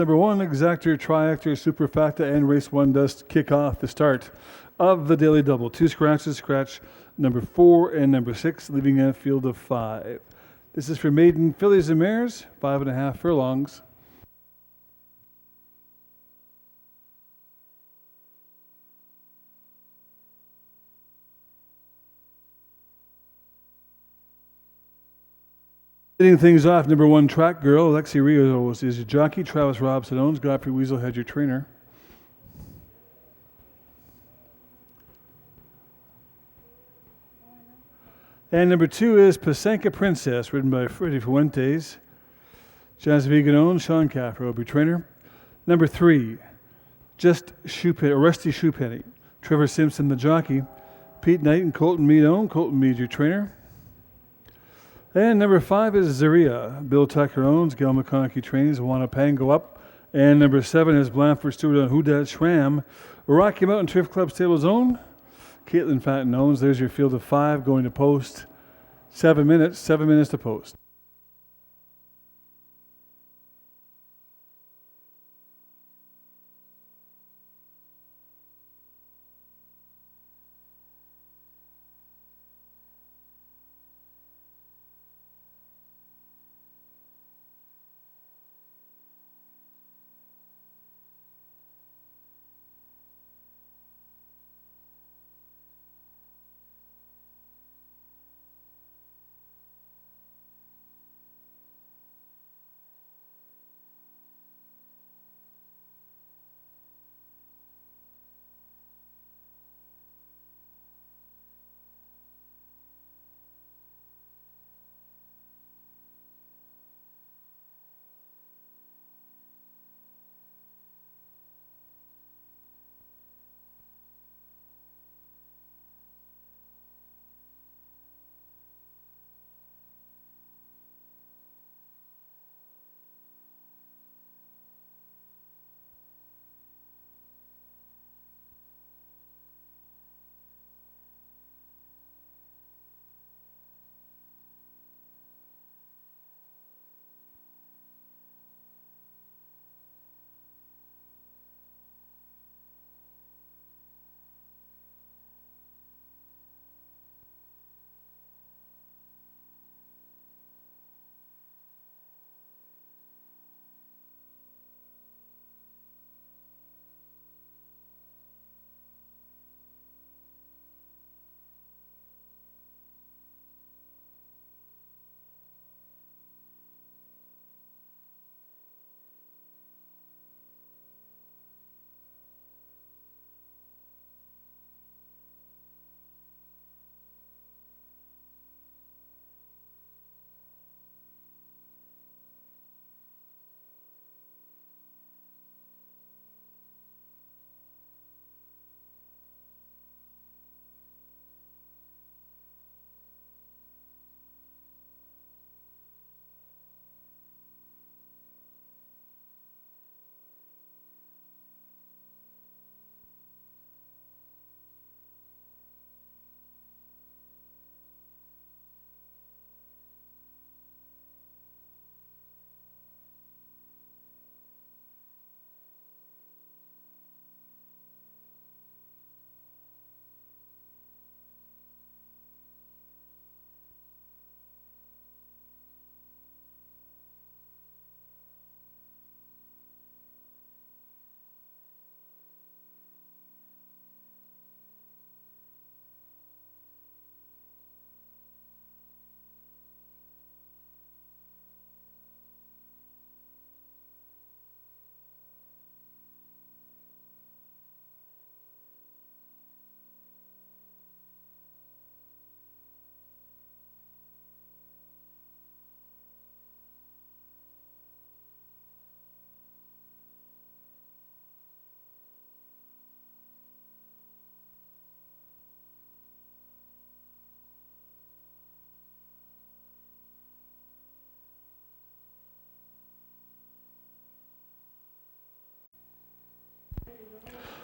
Number 1, Exactor, Triactor, Superfacta, and Race 1 does kick off the start of the Daily Double. 2 scratches, scratch number 4 and number 6, leaving a field of 5. This is for maiden fillies and mares, 5.5 furlongs. Hitting things off, number 1, Track Girl. Alexi Rios is your jockey. Travis Robson owns. Godfrey Weaselhead, your trainer. And number 2 is Pasenka Princess, ridden by Freddie Fuentes. Jazz Vegan owns. Sean Caffro, your trainer. Number 3, Rusty Shoepenny. Trevor Simpson, the jockey. Pete Knight and Colton Mead own. Colton Mead, your trainer. And number 5 is Zaria. Bill Tucker owns. Gail McConaughey trains. Wannapango up. And number 7 is Blanford Stewart on Houdat Schramm. Rocky Mountain Thrift Club Stables own. Caitlin Fatton owns. There's your field of 5 going to post. 7 minutes. 7 minutes to post.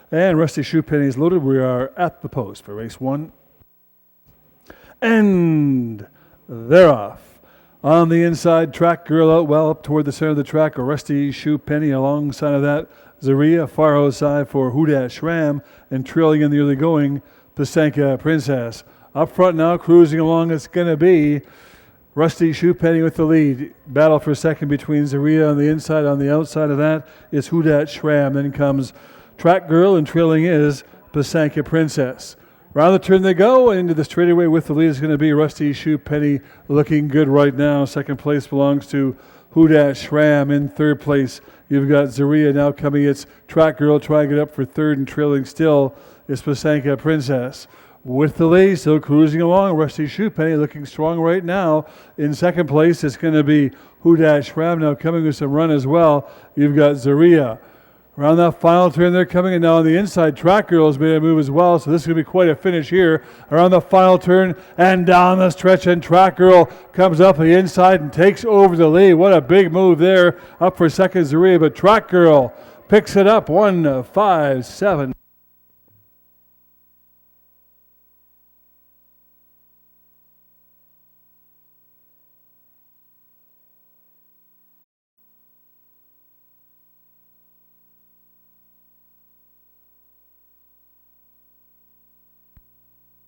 And Rusty Shoepenny is loaded. We are at the post for race 1. And they're off. On the inside, Track Girl out well up toward the center of the track. A Rusty Shoe Penny alongside of that. Zaria far outside for Huda Shram, and trailing in the early going, Pasanka Princess. Up front now, cruising along, it's going to be Rusty Shoe Penny with the lead. Battle for second between Zaria on the inside. On the outside of that is Huda Shram. Then comes Track Girl, and trailing is Pasanka Princess. Around the turn they go, and into the straightaway with the lead is going to be Rusty Shoe Penny, looking good right now. Second place belongs to Huda Shram. In third place, you've got Zaria now coming. It's Track Girl trying it up for third, and trailing still is Pasanka Princess. With the lead, still cruising along, Rusty Shoe Penny looking strong right now. In second place, it's going to be Huda Shram now coming with some run as well. You've got Zaria. Around that final turn, they're coming in now on the inside. Track Girl has made a move as well, so this is going to be quite a finish here. Around the final turn and down the stretch, and Track Girl comes up the inside and takes over the lead. What a big move there. Up for second, Zaria, but Track Girl picks it up 1-5-7.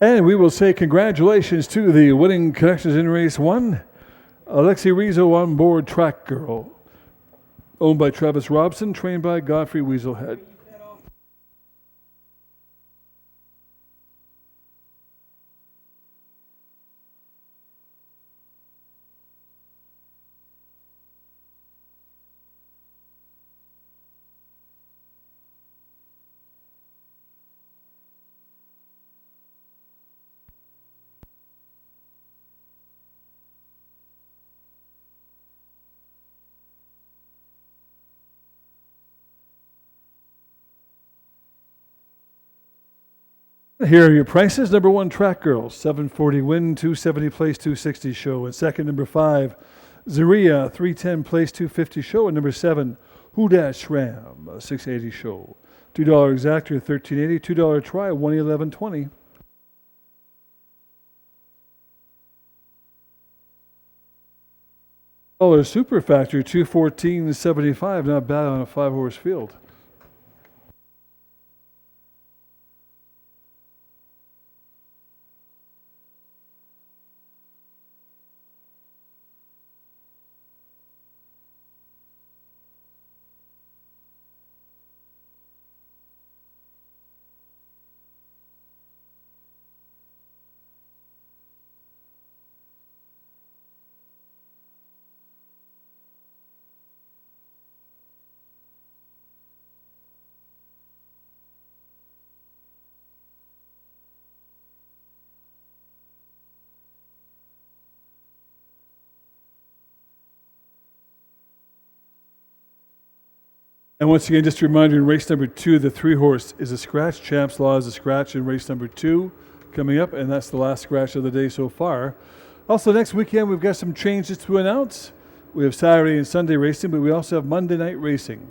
And we will say congratulations to the winning connections in race one, Alexi Rizzo on board Track Girl, owned by Travis Robson, trained by Godfrey Weaselhead. Here are your prices. Number one, Track Girl, $740 win, $270 place, $260 show. And second, number 5, Zaria, $310 place, $250 show. And number 7, Huda Shram, $680 show. $2 exactor, $13.80. $2 try, $111.20. $1 Super Factor, $214.75. Not bad on a 5-horse field. And once again, just a reminder, in race number 2, the 3-horse is a scratch. Champs Law is a scratch in race number 2 coming up, and that's the last scratch of the day so far. Also, next weekend, we've got some changes to announce. We have Saturday and Sunday racing, but we also have Monday night racing.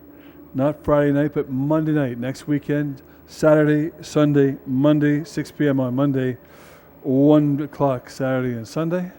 Not Friday night, but Monday night. Next weekend, Saturday, Sunday, Monday, 6 p.m. on Monday, 1 o'clock Saturday and Sunday.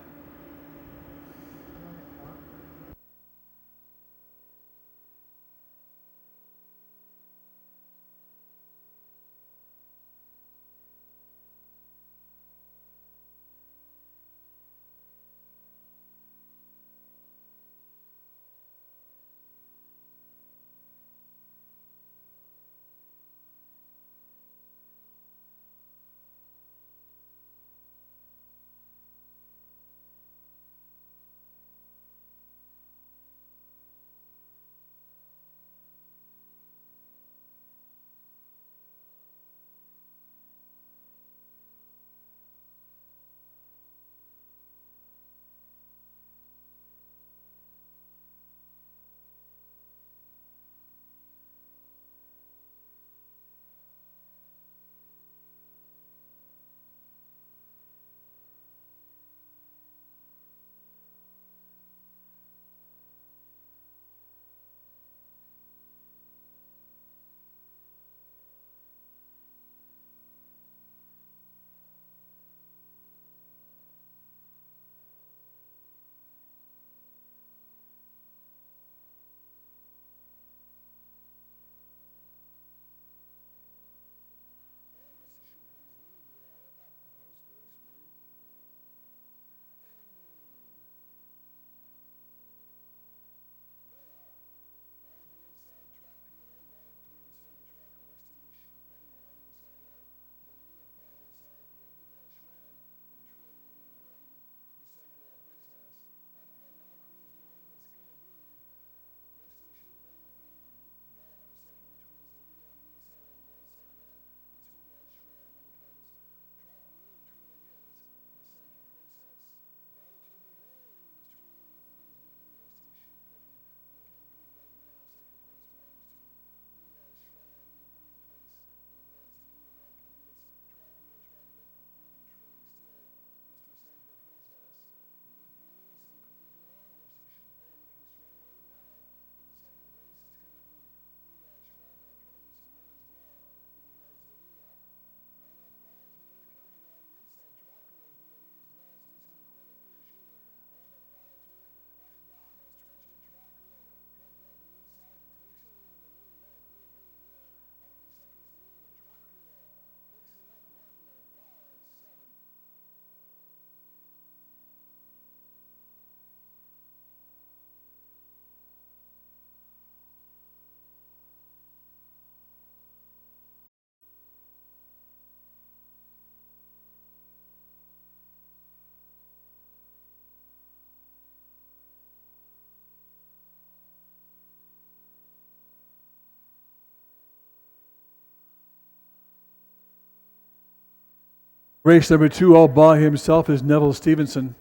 Race number 2, all by himself, is Neville Stevenson.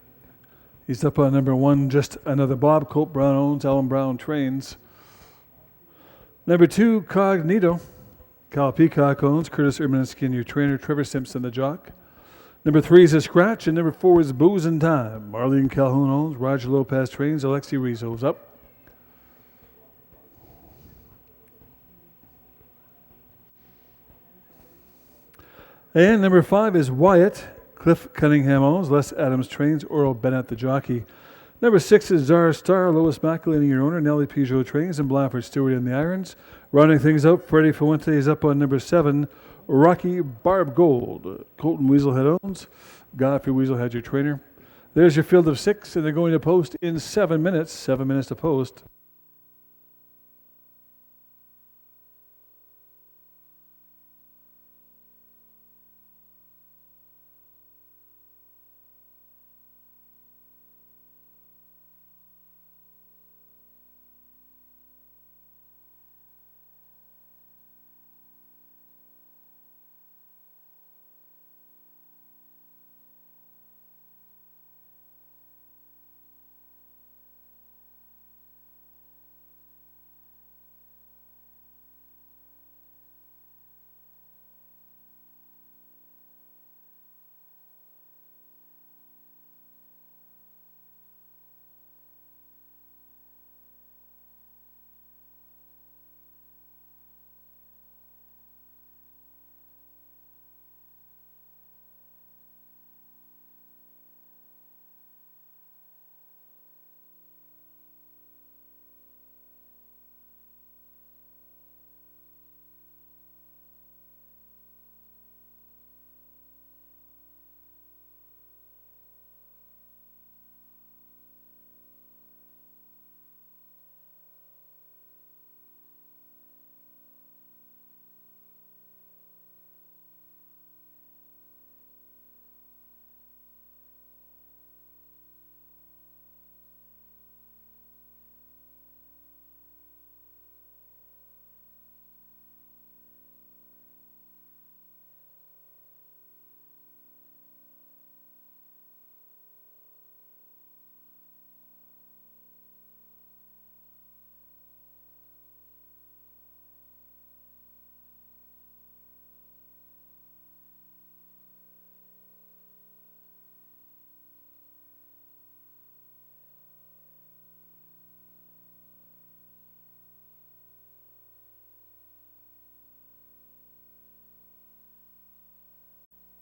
He's up on number 1, Just Another Bob. Colt Brown owns, Alan Brown trains. Number 2, Cognito. Cal Peacock owns, Curtis Ermineskin, your trainer, Trevor Simpson, the jock. Number 3 is a scratch, and number 4 is Booze and Time. Marlene Calhoun owns, Roger Lopez trains, Alexi Rizzo's up. And number 5 is Wyatt. Cliff Cunningham owns, Les Adams trains, Oral Bennett the jockey. Number 6 is Zara Star, Lois McElhaney, your owner, Nellie Peugeot trains, and Blanford Stewart in the irons. Rounding things out, Freddie Fuente is up on number 7, Rocky Barb Gold. Colton Weaselhead owns, Godfrey Weaselhead your trainer. There's your field of 6, and they're going to post in 7 minutes. 7 minutes to post.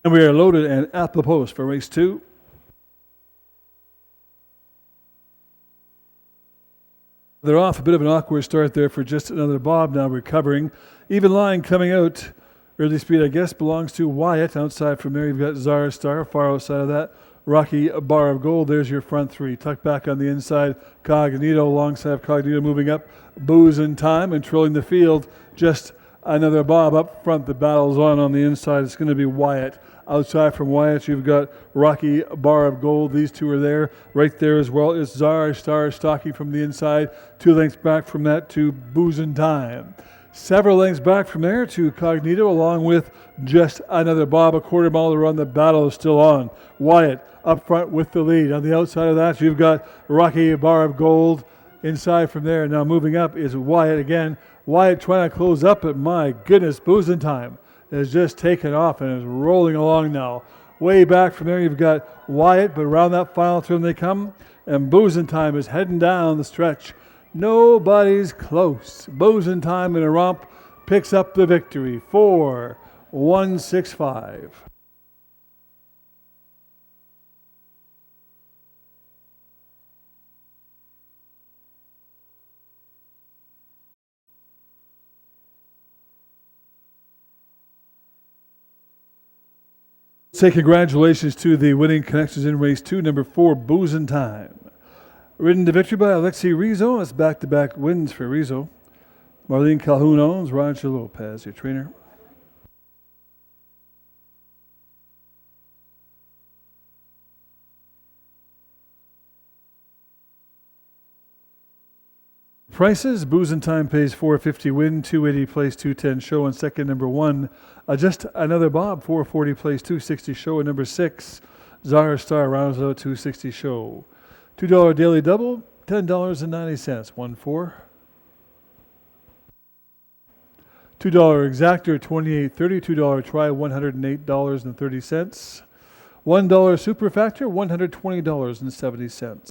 And we are loaded and at the post for race 2. They're off a bit of an awkward start there for Just Another Bob, now recovering. Even line coming out. Early speed, I guess, belongs to Wyatt. Outside from there, you've got Zara Star. Far outside of that, Rocky Bar of Gold. There's your front 3. Tucked back on the inside, Cognito. Alongside of Cognito moving up, Booze and Time. And trolling the field, Just Another Bob up front. The battle's on the inside. It's going to be Wyatt. Outside from Wyatt, you've got Rocky Bar of Gold. These two are there. Right there as well is Zara Star stalking from the inside. 2 lengths back from that to Booze and Time. Several lengths back from there to Cognito, along with Just Another Bob. A quarter mile to run. The battle is still on. Wyatt up front with the lead. On the outside of that, you've got Rocky Bar of Gold. Inside from there, now moving up is Wyatt again. Wyatt trying to close up, but my goodness, Booze and Time has just taken off and is rolling along now. Way back from there, you've got Wyatt, but around that final turn they come, and Booze and Time is heading down the stretch. Nobody's close. Booze and Time in a romp picks up the victory. 4-1-6-5. Say congratulations to the winning connections in race 2, number 4, Booze and Time. Ridden to victory by Alexi Rizzo. That's back-to-back wins for Rizzo. Marlene Calhoun owns, Roger Lopez, your trainer. prices. Booze and Time pays $4.50 win, $2.80 plays $2.10 show, and second number 1. Just Another Bob, $4.40 plays $2.60 show, and number 6. Zara Star rounds out $2.60 show. $2 daily double, $10.90. 1-4. $2 exactor, $28.30. $2 try, $108.30. $1 super factor, $120.70.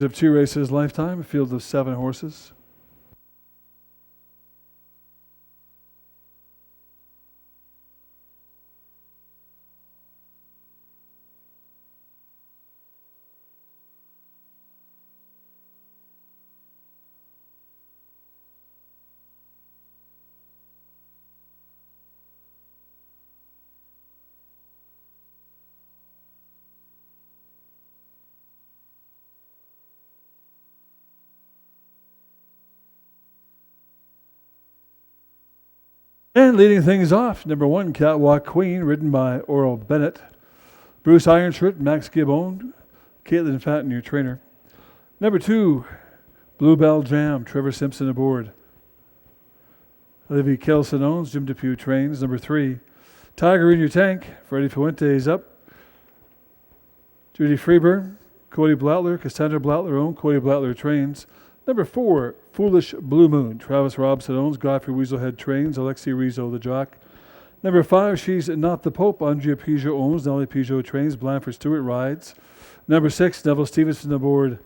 Of 2 races lifetime, a field of 7 horses. And leading things off, number 1, Catwalk Queen, ridden by Oral Bennett. Bruce Ironshirt, Max Gibbon, Caitlin Fatton, your trainer. Number 2, Bluebell Jam, Trevor Simpson aboard. Olivia Kelson owns, Jim Depew trains. Number 3, Tiger in Your Tank, Freddie Fuentes up. Judy Freeburn, Cody Blattler, Cassandra Blattler owns, Cody Blattler trains. Number 4, Foolish Blue Moon, Travis Robson owns, Godfrey Weaselhead trains, Alexi Rizzo the jock. Number 5, She's Not the Pope, Andrea Peugeot owns, Nelly Peugeot trains, Blanford Stewart rides. Number 6, Neville Stevenson aboard,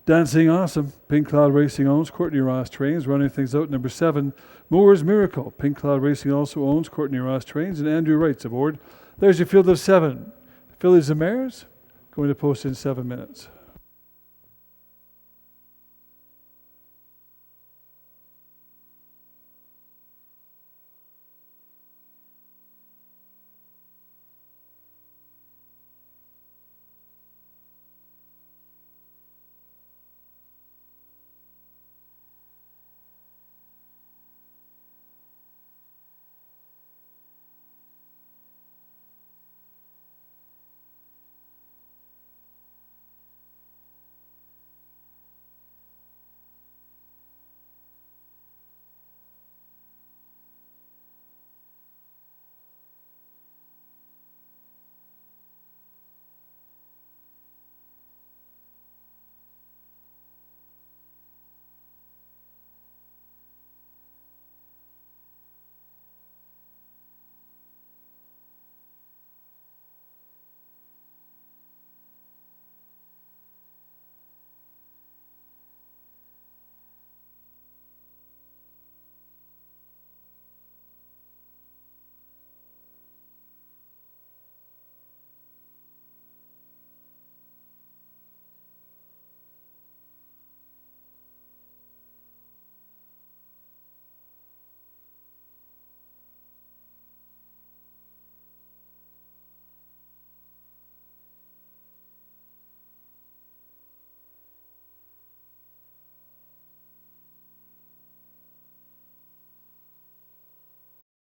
Dancing Awesome, Pink Cloud Racing owns, Courtney Ross trains, running things out. Number 7, Moore's Miracle, Pink Cloud Racing also owns, Courtney Ross trains, and Andrew Wright's aboard. There's your field of 7. Fillies and Mares, going to post in 7 minutes.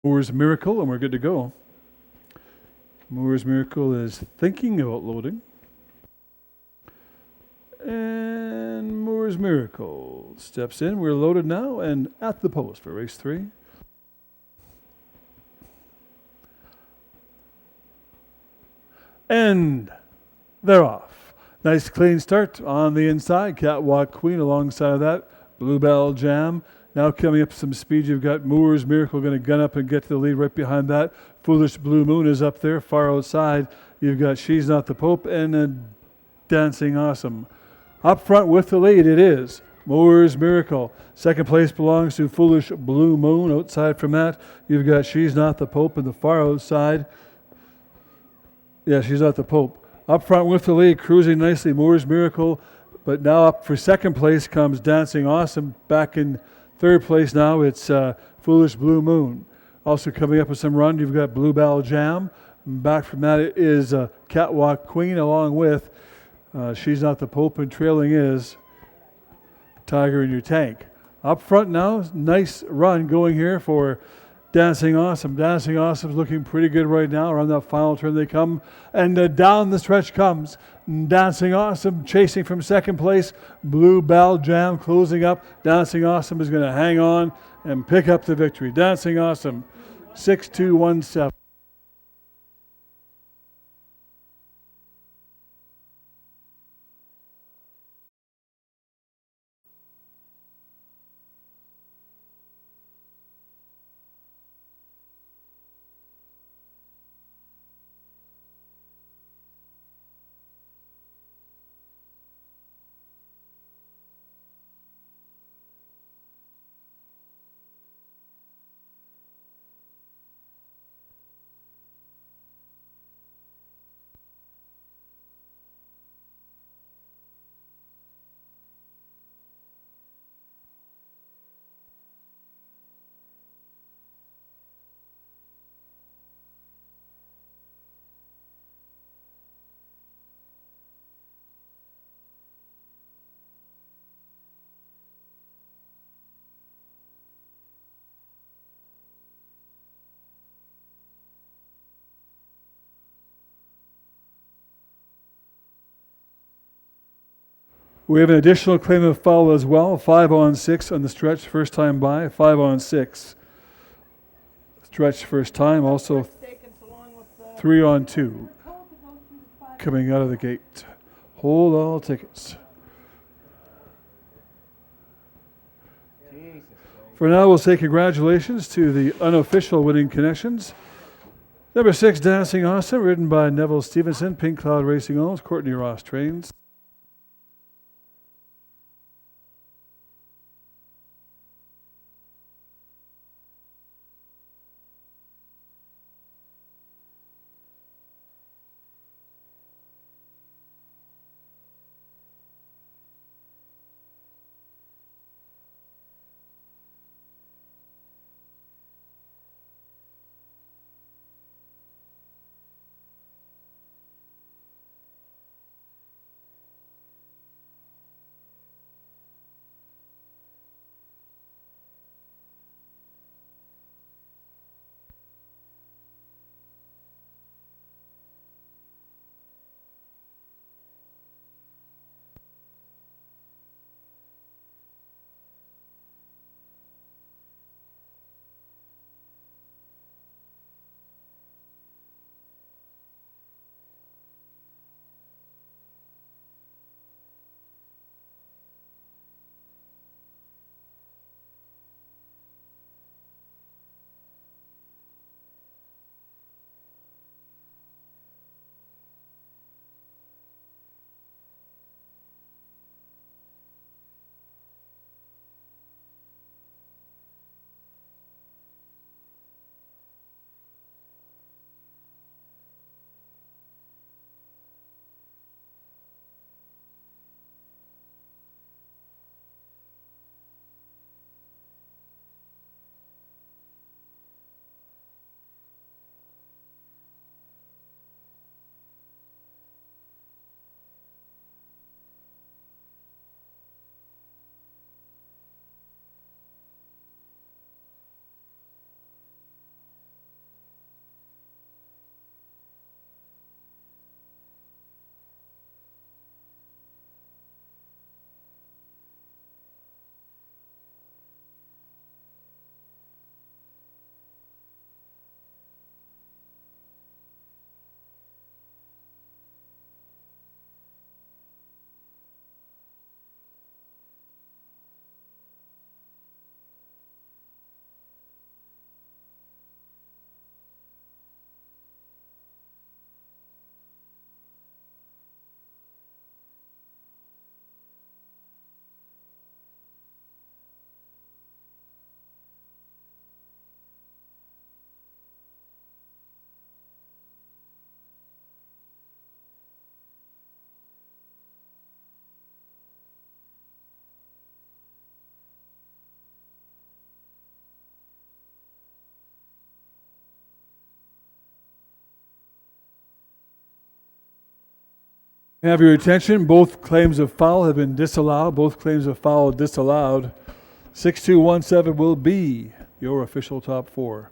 Moore's Miracle, and we're good to go. Moore's Miracle is thinking about loading. And Moore's Miracle steps in. We're loaded now and at the post for race 3. And they're off. Nice clean start on the inside. Catwalk Queen alongside of that. Bluebell Jam. Now coming up some speed, you've got Moore's Miracle going to gun up and get to the lead right behind that. Foolish Blue Moon is up there, far outside. You've got She's Not the Pope and Dancing Awesome. Up front with the lead, it is Moore's Miracle. Second place belongs to Foolish Blue Moon. Outside from that, you've got She's Not the Pope in the far outside. Yeah, She's Not the Pope. Up front with the lead, cruising nicely, Moore's Miracle. But now up for second place comes Dancing Awesome. Back in third place now, it's Foolish Blue Moon. Also coming up with some run, you've got Bluebell Jam. Back from that is Catwalk Queen along with She's Not the Pope, and trailing is Tiger in Your Tank. Up front now, nice run going here for Dancing Awesome. Dancing Awesome's looking pretty good right now. Around that final turn they come, and down the stretch comes Dancing Awesome, chasing from second place. Bluebell Jam closing up. Dancing Awesome is going to hang on and pick up the victory. Dancing Awesome, 6-2-1-7. We have an additional claim of foul as well. 5-on-6 on the stretch, first time by. 5-on-6. Stretch first time. Also 3-on-2 coming out of the gate. Hold all tickets. For now, we'll say congratulations to the unofficial winning connections. Number 6, Dancing Awesome, ridden by Neville Stevenson. Pink Cloud Racing owns. Courtney Ross trains. Have your attention. Both claims of foul have been disallowed. Both claims of foul disallowed. 6217 will be your official top four.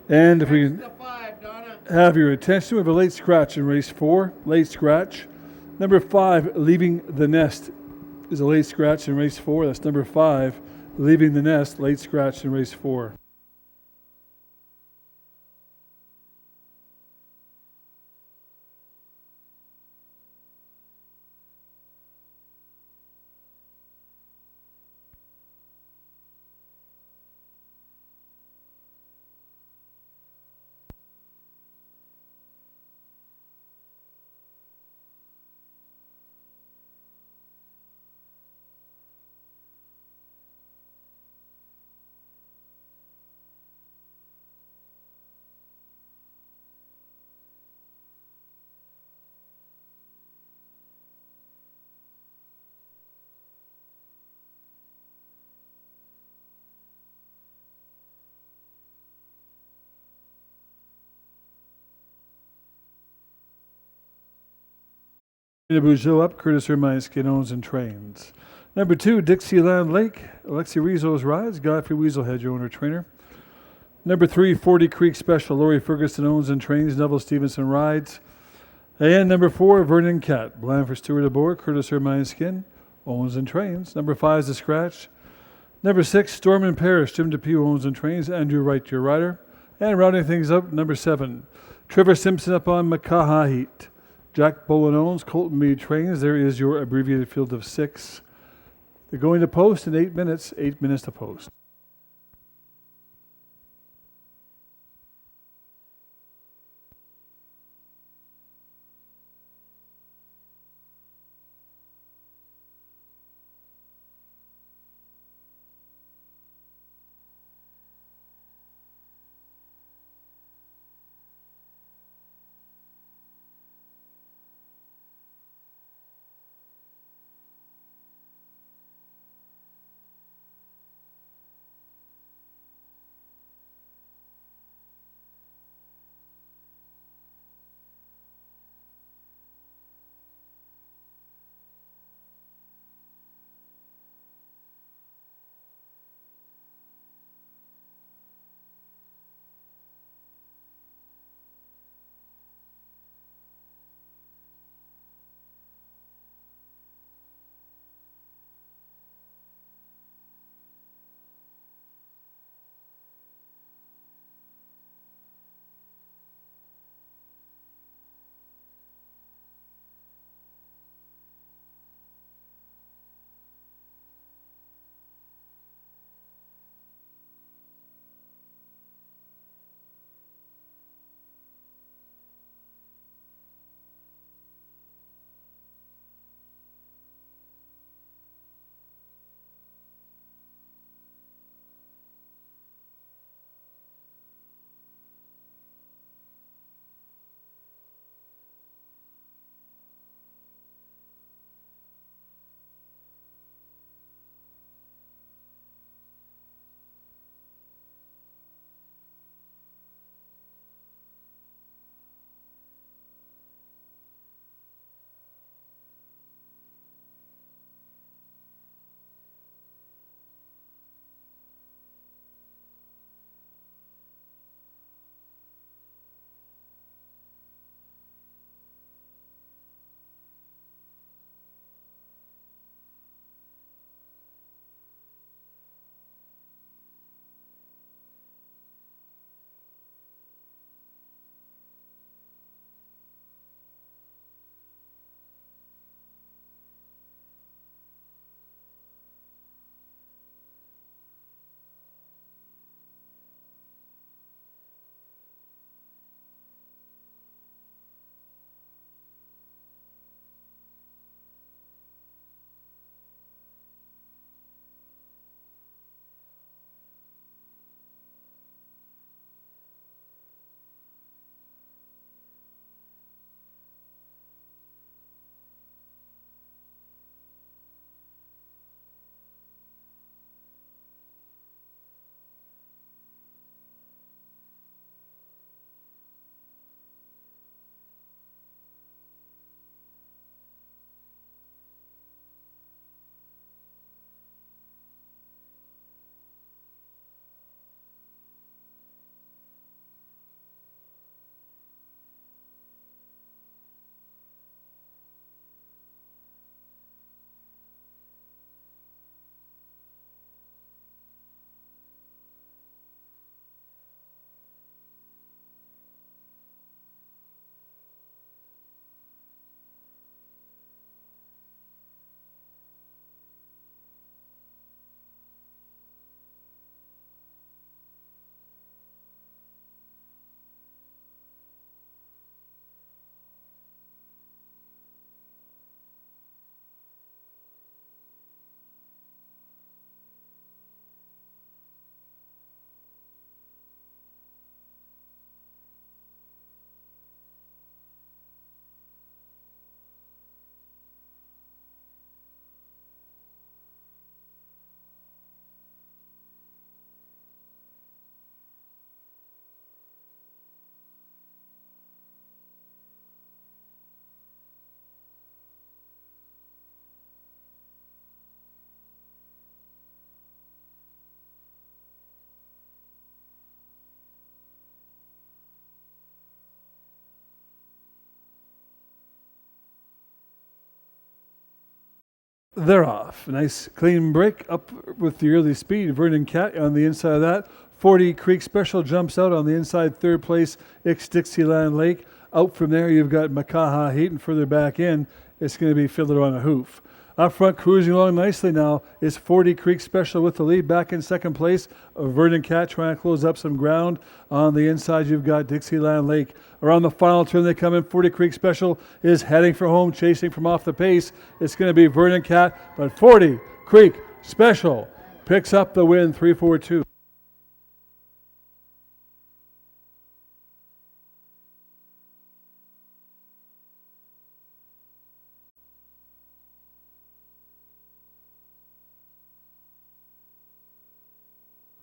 And if we have your attention, we have a late scratch in race 4. Late scratch. Number 5, Leaving the Nest, is a late scratch in race 4. That's number 5, Leaving the Nest, late scratch in race 4. Bougeot up, Curtis Ermine Skin owns and trains. Number 2, Dixieland Lake, Alexi Rizos rides, Godfrey Weaselhead, your owner trainer. Number 3, 40 Creek Special, Lori Ferguson owns and trains, Neville Stevenson rides. And number 4, Vernon Cat, Blandford Stewart aboard, Curtis Ermine Skin owns and trains. Number 5 is the scratch. Number 6, Storm in Paris, Jim DePew owns and trains, Andrew Wright, your rider. And rounding things up, number 7, Trevor Simpson up on Makaha Heat. Jack Bowen owns, Colton Mead trains. There is your abbreviated field of 6. They're going to post in 8 minutes, 8 minutes to post. they're off. Nice clean break up with the early speed. Vernon Cat on the inside of that. 40 Creek Special jumps out on the inside. Third place, Ix Dixieland Lake. Out from there, you've got Makaha Heaton. Further back in, it's going to be Fiddler on a Hoof. Up front, cruising along nicely now, is 40 Creek Special with the lead. Back in second place, Vernon Cat trying to close up some ground. On the inside, you've got Dixieland Lake. Around the final turn, they come in. 40 Creek Special is heading for home, chasing from off the pace. It's going to be Vernon Cat, but 40 Creek Special picks up the win, 3-4-2.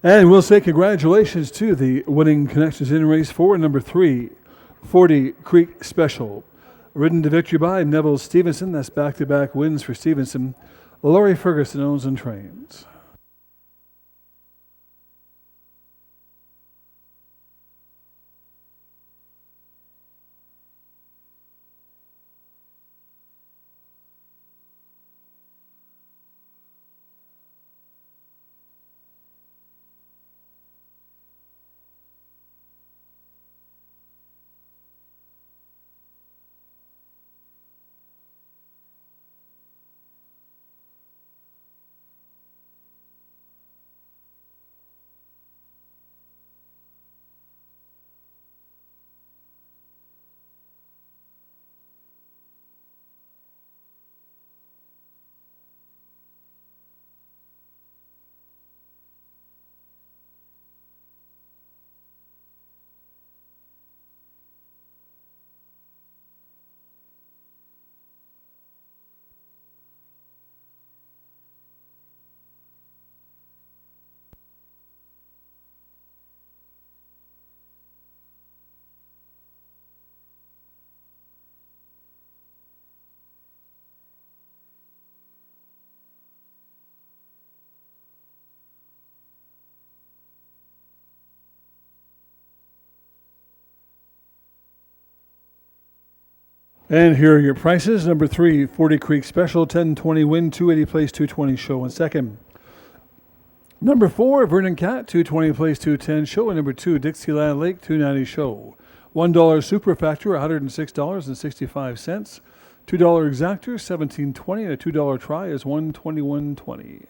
And we'll say congratulations to the winning connections in race 4, number 3, 40 Creek Special. Ridden to victory by Neville Stevenson. That's back-to-back wins for Stevenson. Laurie Ferguson owns and trains. And here are your prices. Number 3, 40 Creek Special, 1020 win, 280 place, 220 show in second. Number 4, Vernon Cat, 220 place, 210 show. And number 2, Dixieland Lake, 290 show. $1 Super Factor, $106.65. $2 Exactor, $17.20. And a $2 try is $121.20.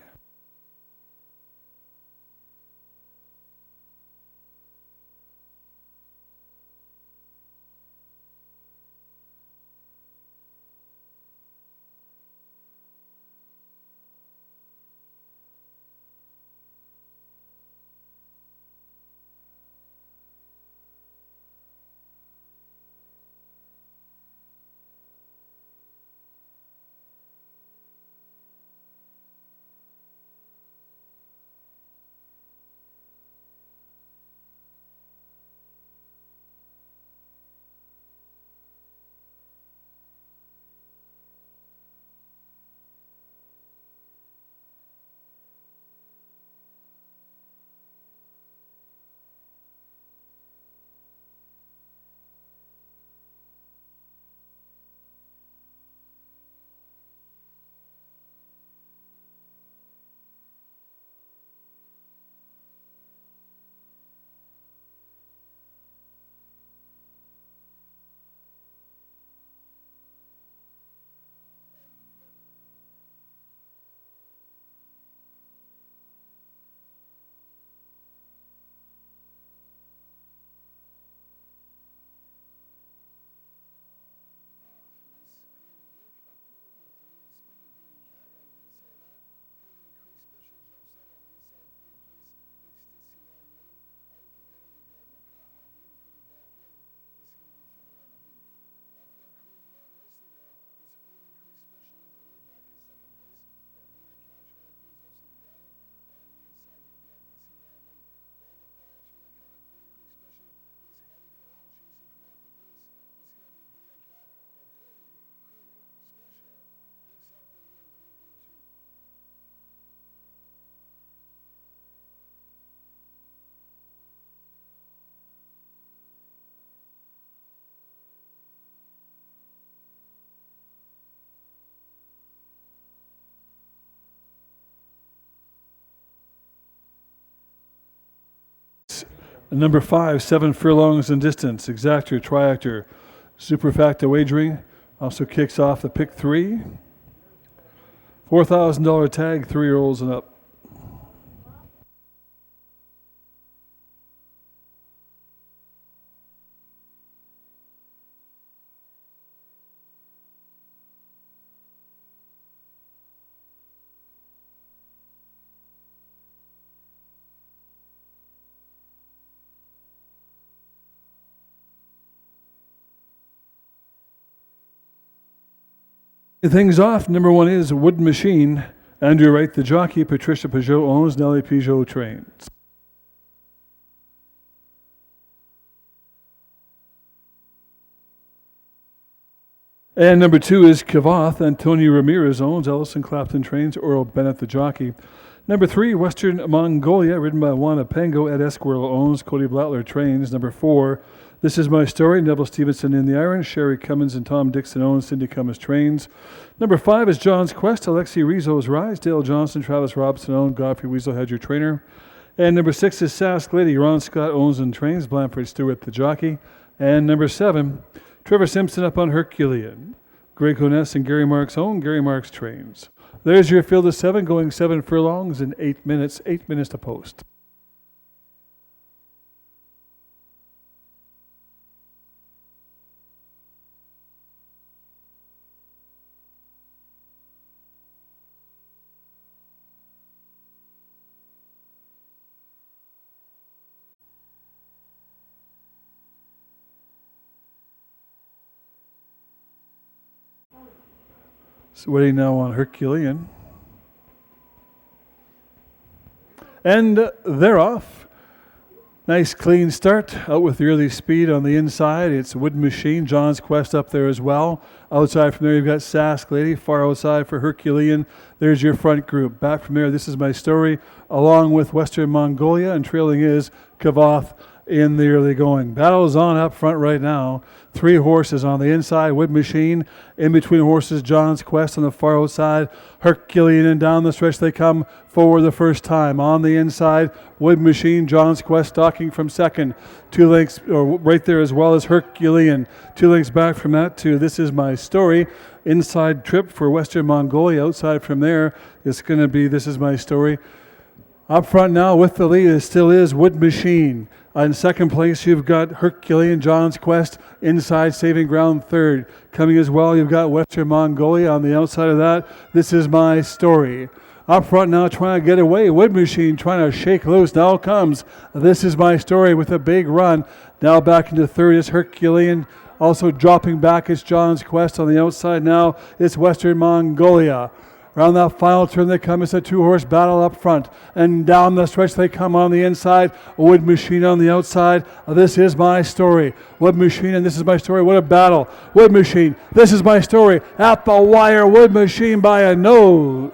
Number 5, 7 furlongs in distance. Exactor, Triactor, Superfacta Wagering also kicks off the pick 3. $4,000 tag, 3-year-olds and up. Things off. Number 1 is Wood Machine. Andrew Wright, the jockey. Patricia Peugeot owns. Nellie Peugeot trains. And number 2 is Kavoth. Antonio Ramirez owns. Ellison Clapton trains. Earl Bennett, the jockey. Number 3, Western Mongolia, ridden by Juana Pango. Ed Esquirrel owns. Cody Blattler trains. Number 4, This Is My Story. Neville Stevenson in the Iron. Sherry Cummins and Tom Dixon owns. Cindy Cummins trains. Number 5 is John's Quest. Alexi Rizzo's Rise. Dale Johnson, Travis Robinson owns. Godfrey Weasel had your trainer. And number 6 is Sask Lady. Ron Scott owns and trains. Blanford Stewart, the jockey. And number 7, Trevor Simpson up on Herculean. Greg Honess and Gary Marks own. Gary Marks trains. There's your field of 7, going 7 furlongs in 8 minutes. 8 minutes to post. So waiting now on Herculean. And they're off. Nice clean start. Out with the early speed on the inside. It's Wood Machine. John's Quest up there as well. Outside from there, you've got Sask Lady. Far outside for Herculean. There's your front group. Back from there, This Is My Story, along with Western Mongolia. And trailing is Kavoth in the early going. Battle's on up front right now. 3 horses on the inside, Wood Machine. In between horses, John's Quest on the far outside. Herculean, and down the stretch they come forward the first time. On the inside, Wood Machine, John's Quest stalking from second. 2 lengths or right there as well as Herculean. 2 lengths back from that to This Is My Story. Inside trip for Western Mongolia. Outside from there, it's going to be This Is My Story. Up front now with the lead, it still is Wood Machine. In second place, you've got Herculean, John's Quest. Inside, Saving Ground third. Coming as well, you've got Western Mongolia. On the outside of that, This Is My Story. Up front now, trying to get away. Wood Machine trying to shake loose. Now comes This Is My Story with a big run. Now back into third is Herculean. Also dropping back is John's Quest. On the outside now, it's Western Mongolia. Around that final turn they come. It's a 2-horse battle up front. And down the stretch they come on the inside. Wood Machine on the outside. This Is My Story. Wood Machine and This Is My Story. What a battle. Wood Machine, This Is My Story. At the wire, Wood Machine by a nose.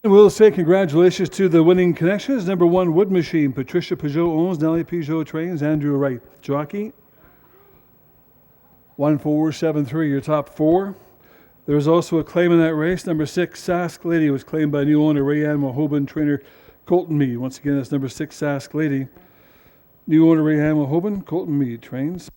We'll say congratulations to the winning connections. Number 1, Wood Machine. Patricia Peugeot owns. Nellie Peugeot trains. Andrew Wright, jockey. 1473, your top 4. There's also a claim in that race. Number 6, Sask Lady, was claimed by new owner Rayanne Mahoban, trainer Colton Mead. Once again, that's number 6, Sask Lady. New owner Rayanne Mahoban, Colton Mead trains.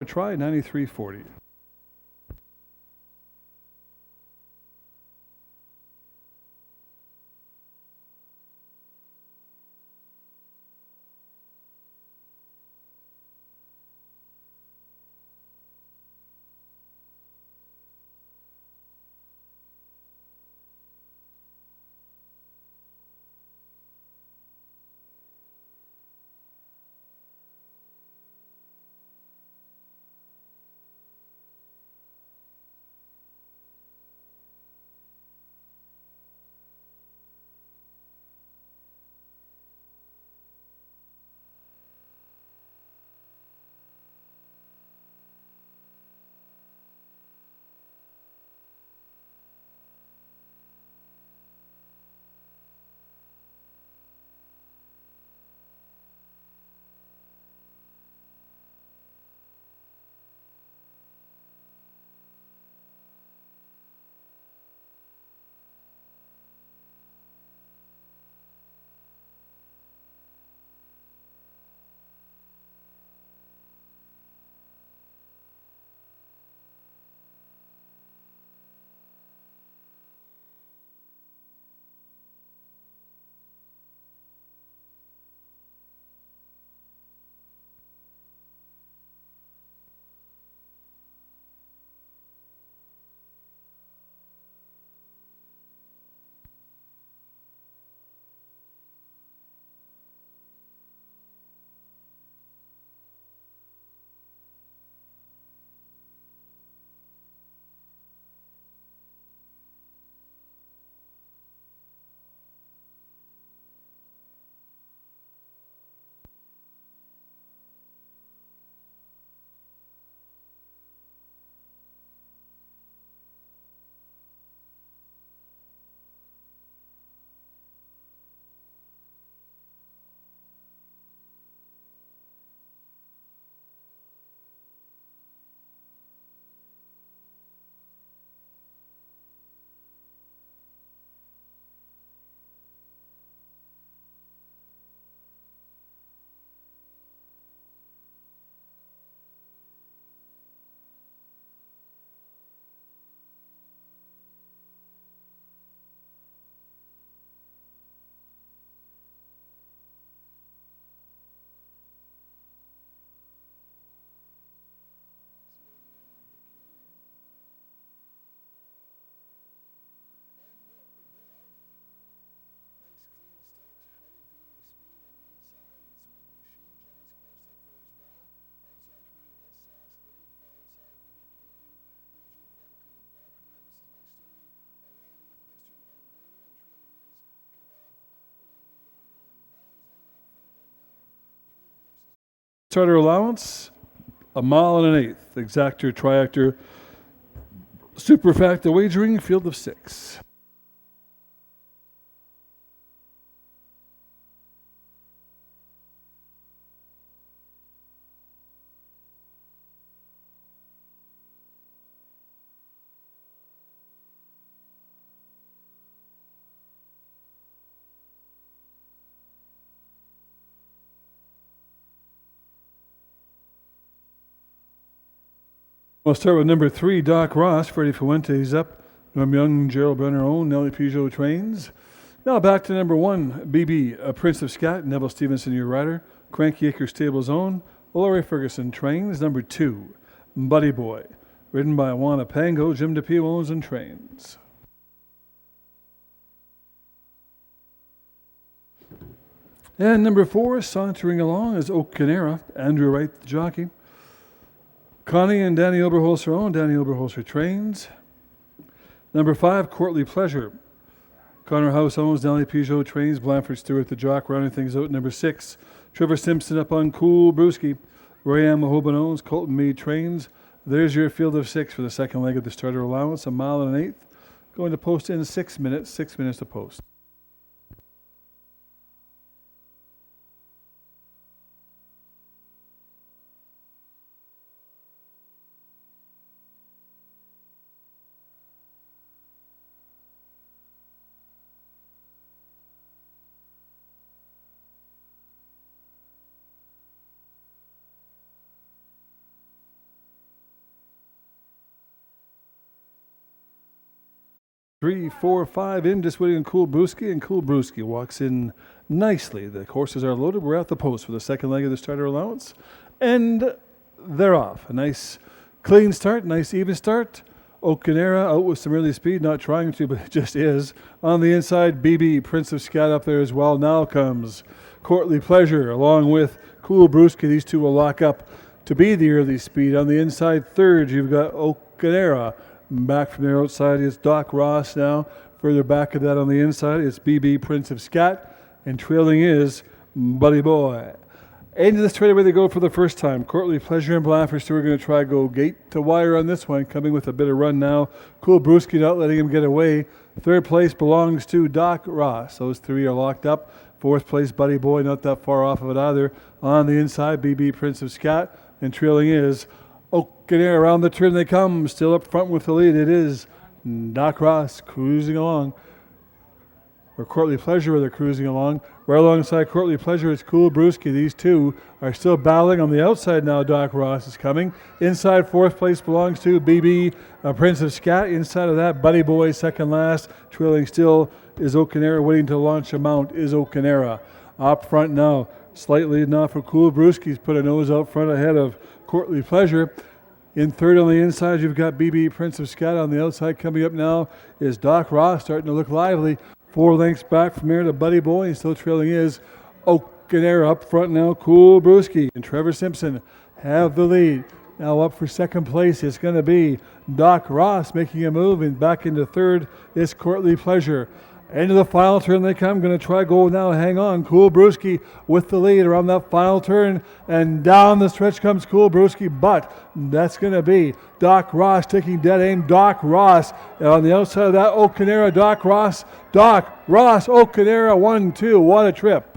Try 93.40. Starter allowance, a mile and an eighth. Exactor, triactor, superfactor wagering, field of 6. We'll start with number 3, Doc Ross. Freddie Fuentes up. Norm Young, Gerald Brenner own, Nelly Peugeot trains. Now back to number 1, BB, Prince of Scat, Neville Stevenson, your rider. Cranky Acre Stables own, Laurie Ferguson trains. Number 2, Buddy Boy, ridden by Juana Pango, Jim DePio owns and trains. And number 4, sauntering along, is Oak Canera, Andrew Wright, the jockey. Connie and Danny Oberholzer own, Danny Oberholzer trains. Number 5, Courtly Pleasure. Connor House owns, Nelly Peugeot trains. Blanford Stewart, the jock, rounding things out. Number 6, Trevor Simpson up on Cool Brewski. Royan Mahoban owns, Colton Meade trains. There's your field of 6 for the second leg of the starter allowance, a mile and an eighth. Going to post in 6 minutes, 6 minutes to post. 3, 4, 5 in, just waiting on Cool Brewski, and Cool Brewski walks in nicely. The horses are loaded. We're at the post for the second leg of the starter allowance, and they're off. A nice clean start, nice even start. Okanera out with some early speed, not trying to, but it just is. On the inside, BB, Prince of Scat up there as well. Now comes Courtly Pleasure along with Cool Brewski. These two will lock up to be the early speed. On the inside third, you've got Okanera. Back from their outside is Doc Ross now. Further back of that on the inside is BB, Prince of Scat. And trailing is Buddy Boy. Into the straightaway they go for the first time. Courtly Pleasure and Blanford are going to try go gate to wire on this one. Coming with a bit of run now. Cool Brewski not letting him get away. Third place belongs to Doc Ross. Those three are locked up. Fourth place, Buddy Boy, not that far off of it either. On the inside, BB, Prince of Scat. And trailing is Okanera. Around the turn they come. Still up front with the lead. It is Doc Ross cruising along. Or Courtly Pleasure where they're cruising along. Right alongside Courtly Pleasure is Cool Brewski. These two are still battling. On the outside now, Doc Ross is coming. Inside fourth place belongs to BB, Prince of Scat. Inside of that, Buddy Boy second last. Trailing still is Okanera. Waiting to launch a mount is Okanera. Up front now, slightly leading off for Cool Brewski's put a nose out front ahead of Courtly Pleasure. In third on the inside, you've got BB, Prince of Scat. On the outside coming up now is Doc Ross starting to look lively. 4 lengths back from there to Buddy Boy, and still trailing is Okanera. Up front now, Cool Brewski and Trevor Simpson have the lead. Now up for second place, it's going to be Doc Ross making a move, and back into third is Courtly Pleasure. Into the final turn they come. Going to try go now. Hang on. Cool Brewski with the lead around that final turn. And down the stretch comes Cool Brewski. But that's going to be Doc Ross taking dead aim. Doc Ross. And on the outside of that, Okanera, Doc Ross. Doc Ross, Okanera, 1-2. What a trip.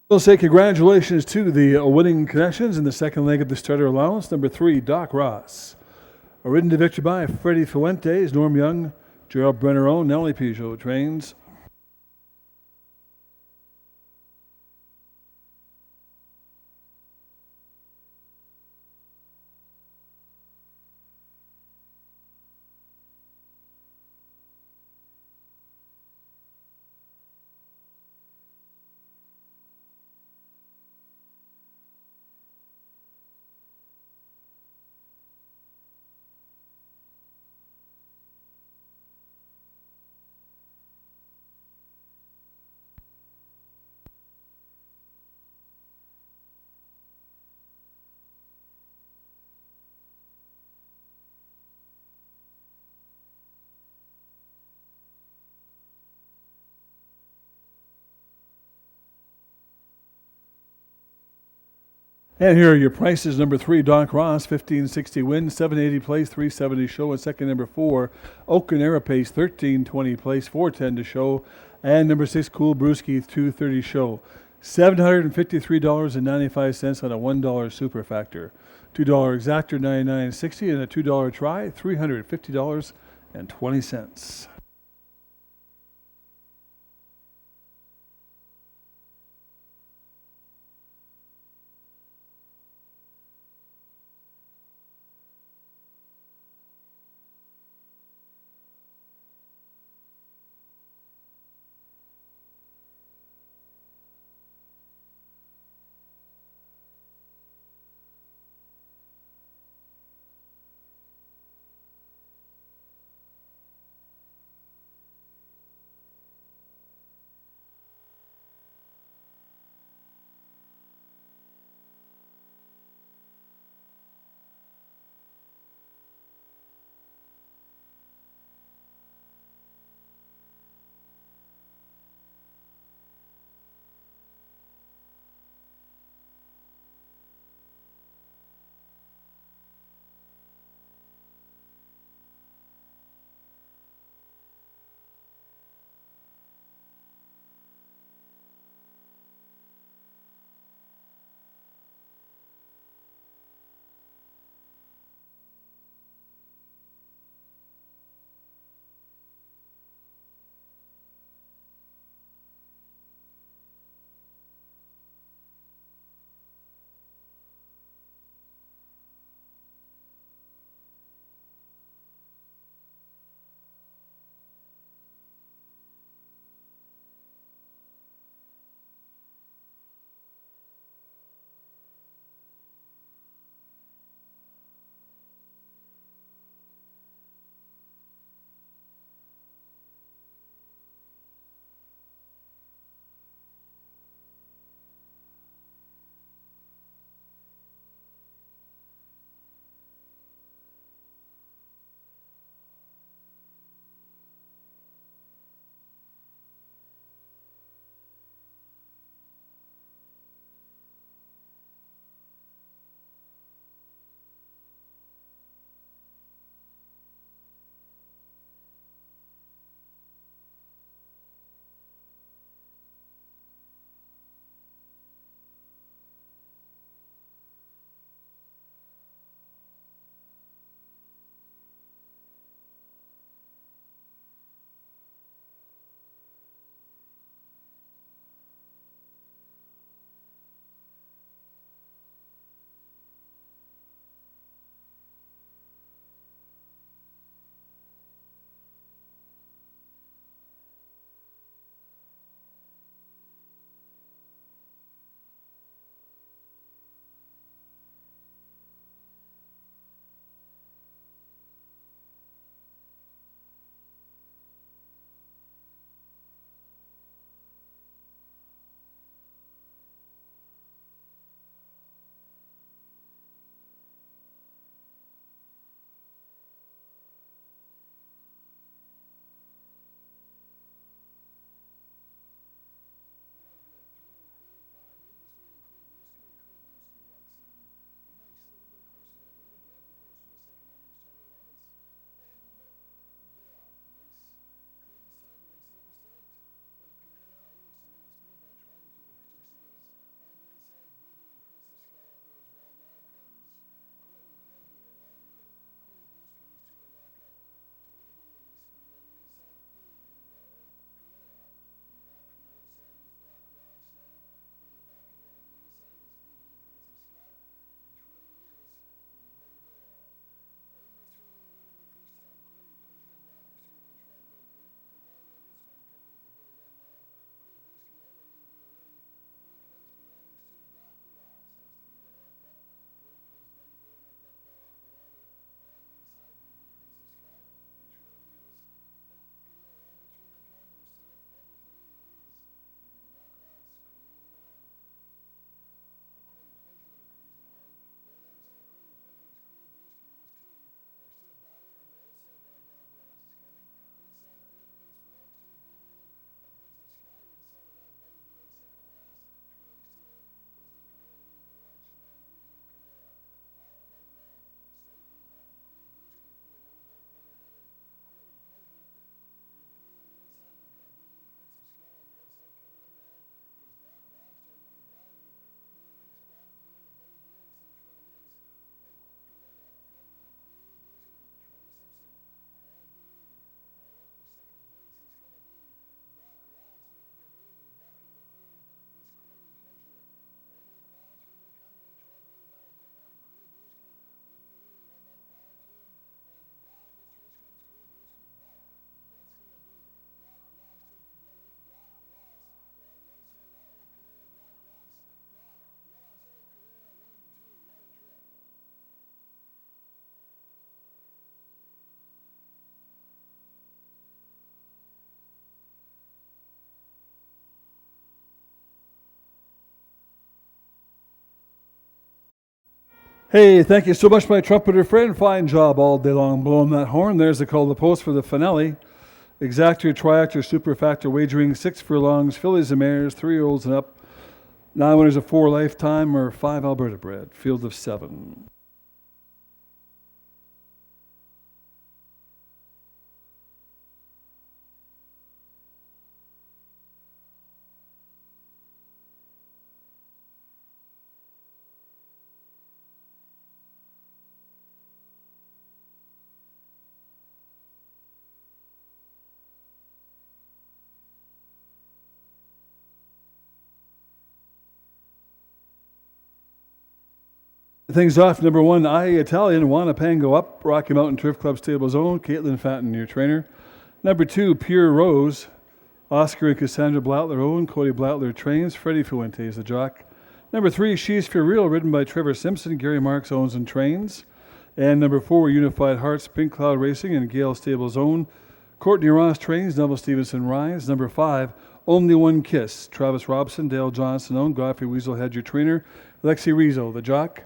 We'll say congratulations to the winning connections in the second leg of the starter allowance. Number 3, Doc Ross. Ridden to victory by Freddie Fuentes, Norm Young, Gerald Brenner-Own, Nelly Peugeot trains. And here are your prices. Number 3, Doc Ross, $15.60 win, $7.80 place, $3.70 show. And second, number 4, Okanera pays $13.20 place, $4.10 to show. And number 6, Cool Brewski, $2.30 show. $753.95 on a $1 super factor. $2 exactor, $99.60, and a $2 try, $350.20. Hey, thank you so much, my trumpeter friend. Fine job all day long blowing that horn. There's the call to the post for the finale. Exactor, triactor, superfactor wagering, 6 furlongs, fillies and mares, 3-year-olds and up. 9 winners of 4 lifetime or 5 Alberta bred. Field of 7. Things off, number 1, I Italian, Wanapango up, Rocky Mountain Turf Club Stable Zone, Caitlin Fenton, your trainer. Number 2, Pure Rose, Oscar and Cassandra Blattler own, Cody Blattler trains, Freddie Fuentes the jock. Number 3, She's for Real, ridden by Trevor Simpson, Gary Marks owns and trains. And number 4, Unified Hearts, Pink Cloud Racing and Gale Stables own, Courtney Ross trains, Neville Stevenson rides. Number 5, Only One Kiss, Travis Robson, Dale Johnson own, Godfrey Weaselhead your trainer, Lexi Rizzo the jock.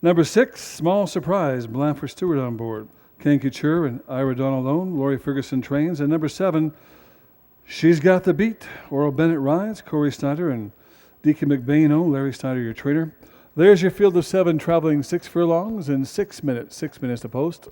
Number 6, Small Surprise, Blanford Stewart on board. Ken Couture and Ira Donald own, Laurie Ferguson trains. And number 7, She's Got the Beat, Oral Bennett rides, Corey Snyder and Deacon McBain own, Larry Snyder your trainer. There's your field of 7 traveling 6 furlongs in 6 minutes. 6 minutes to post.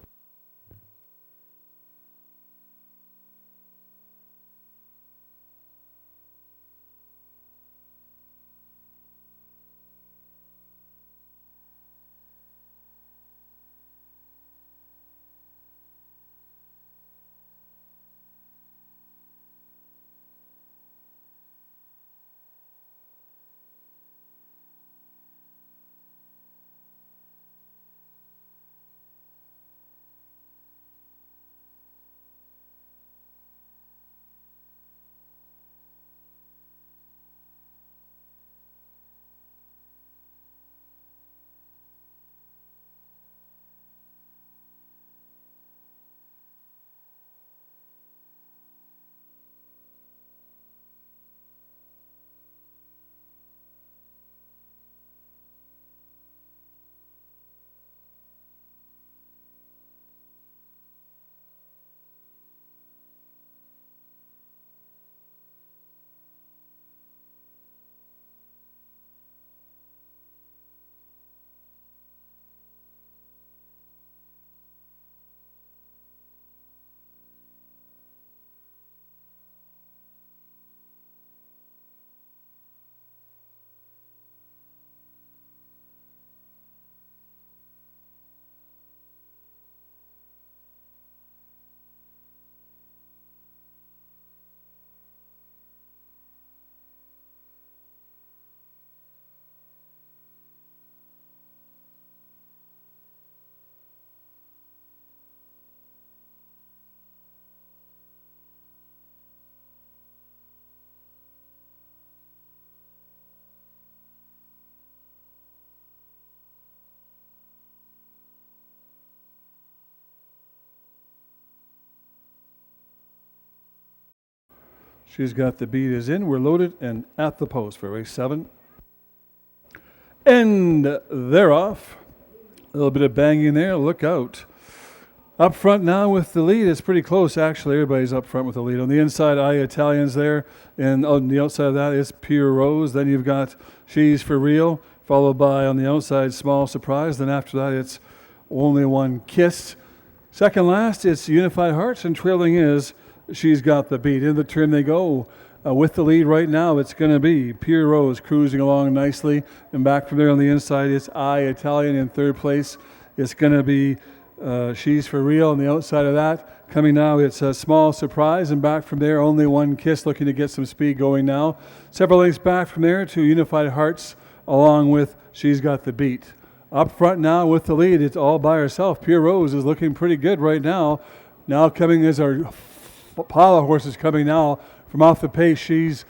She's Got the Beat is in. We're loaded and at the post for race 7. And they're off. A little bit of banging there. Look out. Up front now with the lead. It's pretty close, actually. Everybody's up front with the lead. On the inside, I Italians there. And on the outside of that is Pure Rose. Then you've got She's for Real, followed by on the outside, Small Surprise. Then after that, it's Only One Kiss. Second last, it's Unified Hearts. And trailing is She's Got the Beat. In the turn they go. With the lead right now, it's going to be Pure Rose cruising along nicely. And back from there on the inside, it's I Italian in third place. It's going to be She's for Real on the outside of that. Coming now, it's a Small Surprise. And back from there, Only One Kiss looking to get some speed going now. Several lengths back from there to Unified Hearts along with She's Got the Beat. Up front now with the lead, it's all by herself. Pure Rose is looking pretty good right now. Now coming is our pile of horses coming now from off the pace. She's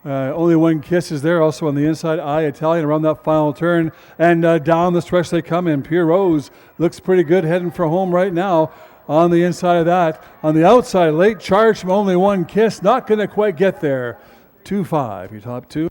Only One Kiss is there. Also on the inside, I Italian around that final turn. And down the stretch they come in. Pure Rose looks pretty good heading for home right now. On the inside of that. On the outside, late charge from Only One Kiss. Not going to quite get there. 2-5, your top two.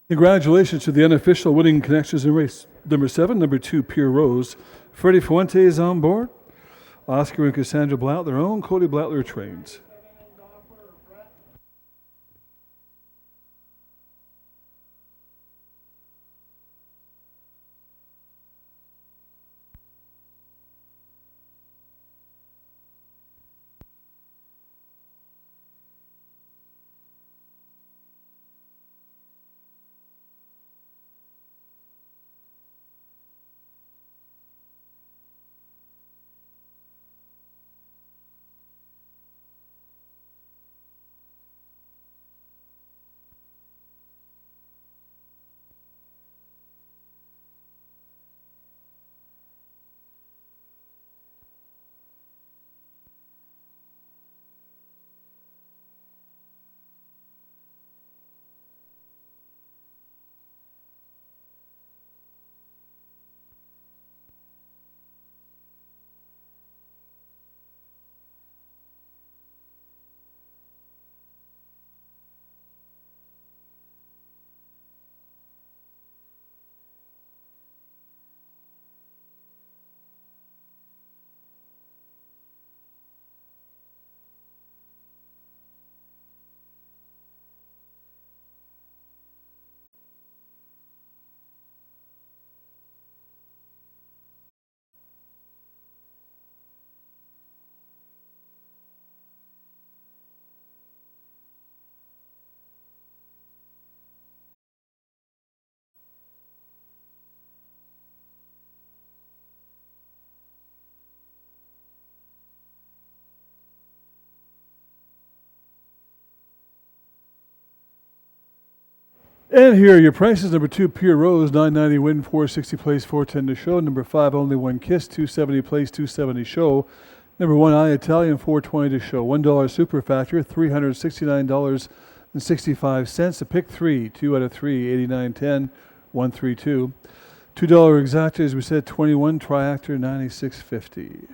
Congratulations to the unofficial winning connections in race number 7, number 2, Pure Rose. Freddie Fuentes on board. Oscar and Cassandra Blatt, their own Cody Blattler trains. And here are your prices. Number 2, Pure Rose, $9.90 win, $4.60 place, $4.10 to show. Number 5, Only One Kiss, $2.70 place, $2.70 show. Number 1, I Italian, $4.20 to show. $1 Super Factor, $369.65. A pick 3, 2 out of 3, $89.10, $132. $2 Exacta, as we said, 21. Triactor, $96.50.